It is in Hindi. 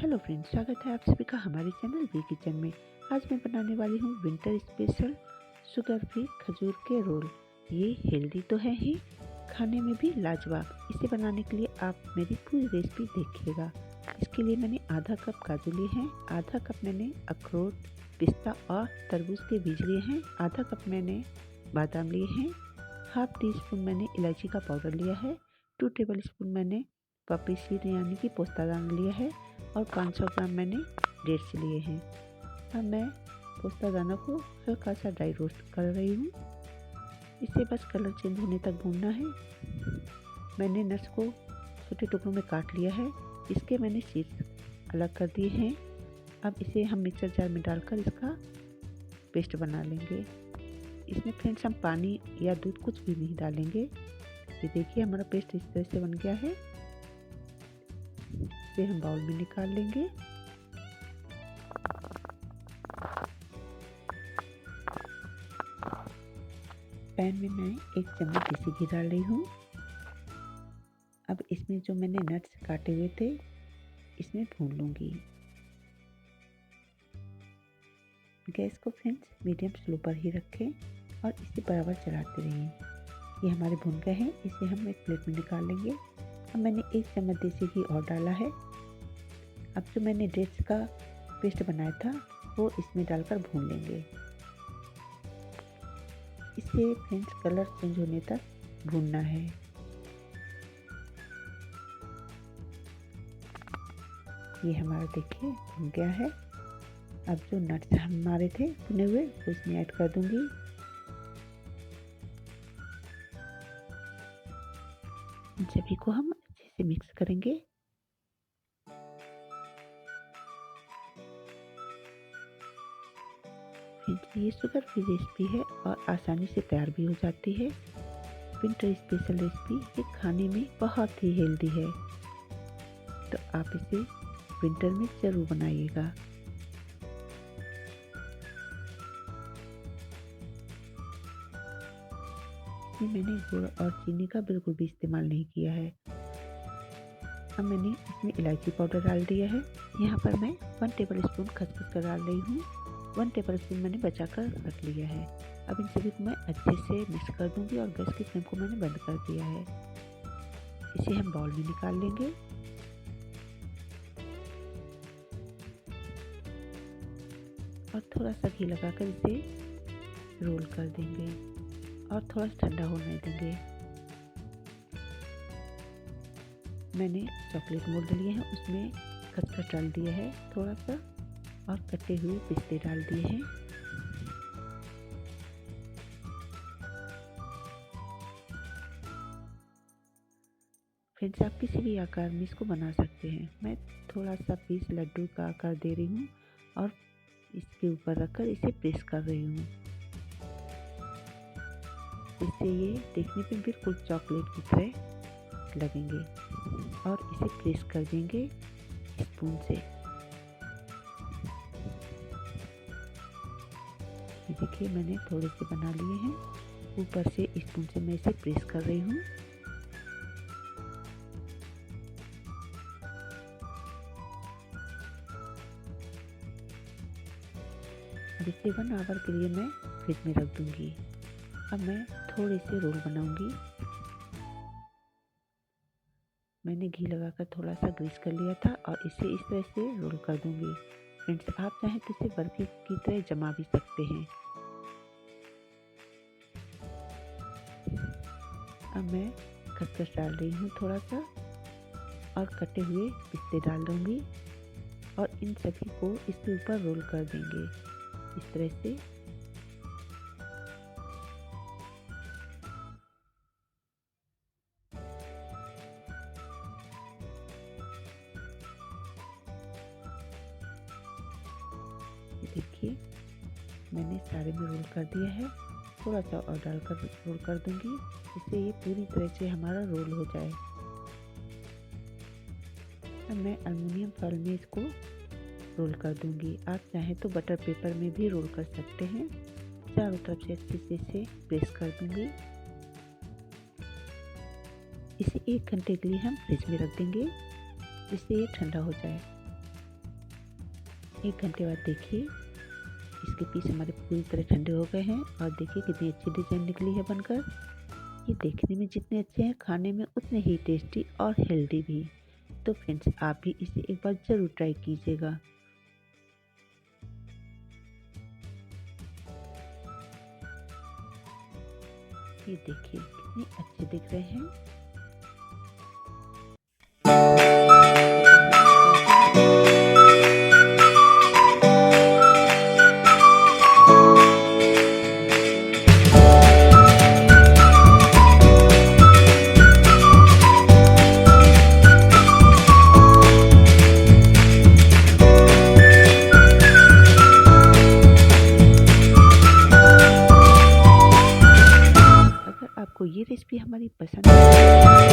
हेलो फ्रेंड्स, स्वागत है आप सभी का हमारे चैनल वी किचन में। आज मैं बनाने वाली हूँ विंटर स्पेशल शुगर फ्री खजूर के रोल। ये हेल्दी तो है ही, खाने में भी लाजवाब। इसे बनाने के लिए आप मेरी पूरी रेसिपी देखिएगा। इसके लिए मैंने आधा कप काजू लिए हैं, आधा कप मैंने अखरोट, पिस्ता और तरबूज के बीज लिए हैं, आधा कप मैंने बादाम लिए हैं, हाफ टी स्पून मैंने इलायची का पाउडर लिया है, 2 टेबल स्पून मैंने पपी सीड यानी कि पोस्ता दाना लिया है और 500 ग्राम मैंने डेट्स लिए हैं। अब मैं पोस्ता दाना को हल्का सा ड्राई रोस्ट कर रही हूँ। इसे बस कलर चेंज होने तक भूनना है। मैंने नट्स को छोटे टुकड़ों में काट लिया है। इसके मैंने सीड्स अलग कर दिए हैं। अब इसे हम मिक्सर जार में डालकर इसका पेस्ट बना लेंगे। इसमें फ्रेंड्स हम पानी या दूध कुछ भी नहीं डालेंगे। ये देखिए हमारा पेस्ट इस तरह से बन गया है। इसे हम बाउल में निकाल लेंगे। पैन में मैं 1 चम्मच देसी घी डाल रही हूँ। अब इसमें जो मैंने नट्स काटे हुए थे इसमें भून लूँगी। गैस को फ्रेंड्स मीडियम स्लो पर ही रखें और इसे बराबर चलाते रहें। ये हमारे भून गए हैं, इसे हम एक प्लेट में निकाल लेंगे। अब मैंने 1 चम्मच देसी घी और डाला है। अब जो मैंने डेट्स का पेस्ट बनाया था वो इसमें डालकर भून लेंगे। इसे फ्रेंड्स कलर चेंज होने तक भूनना है। ये हमारा देखिए भून गया है। अब जो नट्स हमारे थे भुने हुए उसमें ऐड कर दूंगी। इन सभी को हम अच्छे से मिक्स करेंगे। ये शुगर फ्री रेसिपी है और आसानी से तैयार भी हो जाती है। विंटर स्पेशल रेसिपी ये खाने में बहुत ही हेल्दी है, तो आप इसे विंटर में ज़रूर बनाइएगा। मैंने गुड़ और चीनी का बिल्कुल भी इस्तेमाल नहीं किया है। अब मैंने इसमें इलायची पाउडर डाल दिया है। यहाँ पर मैं 1 टेबल स्पून खसखस कर डाल रही हूँ। 1 टेबल स्पून मैंने बचा कर रख लिया है। अब इन सभी को मैं अच्छे से मिक्स कर दूंगी और गैस की फ्लेम को मैंने बंद कर दिया है। इसे हम बाउल में निकाल लेंगे। और थोड़ा सा घी लगाकर इसे रोल कर देंगे और थोड़ा सा ठंडा होने देंगे। मैंने चॉकलेट मोल्ड लिए हैं, उसमें खसखस डाल दिया है थोड़ा सा और कटे हुए पिस्ते डाल दिए हैं। फ्रेंड्स आप किसी भी आकार में इसको बना सकते हैं। मैं थोड़ा सा पीस लड्डू का आकार दे रही हूँ और इसके ऊपर रखकर इसे प्रेस कर रही हूँ। इससे ये देखने पे बिल्कुल चॉकलेट की तरह लगेंगे और इसे प्रेस कर देंगे स्पून से। ये देखिए मैंने थोड़े से बना लिए हैं। ऊपर से स्पून से मैं इसे प्रेस कर रही हूँ। अब इसे 1 आवर के लिए मैं फ्रिज में रख दूंगी। अब मैं थोड़े से रोल बनाऊंगी। मैंने घी लगाकर थोड़ा सा ग्रीस कर लिया था और इसे इस तरह से रोल कर दूंगी। फ्रेंड्स आप चाहें तो इसे बर्फी की तरह जमा भी सकते हैं। अब मैं खसखस डाल रही हूँ थोड़ा सा और कटे हुए पिस्ते डाल दूंगी और इन सभी को इसके ऊपर रोल कर देंगे इस तरह से। देखिए मैंने सारे में रोल कर दिया है। थोड़ा सा और डालकर रोल कर दूंगी जिससे ये पूरी तरह से हमारा रोल हो जाए। अब मैं एल्युमिनियम फॉइल में इसको रोल कर दूंगी। आप चाहें तो बटर पेपर में भी रोल कर सकते हैं। चारों तरफ से अच्छे से इसे प्रेस कर दूंगी। इसे 1 घंटे के लिए हम फ्रिज में रख देंगे जिससे ये ठंडा हो जाए। 1 घंटे बाद देखिए इसके पीस हमारे पूरी तरह ठंडे हो गए हैं और देखिए कितनी अच्छी डिज़ाइन निकली है बनकर। ये देखने में जितने अच्छे हैं खाने में उतने ही टेस्टी और हेल्दी भी। तो फ्रेंड्स आप भी इसे एक बार ज़रूर ट्राई कीजिएगा। ये देखिए कितने अच्छे दिख रहे हैं। अगर आपको ये रेसिपी हमारी पसंद है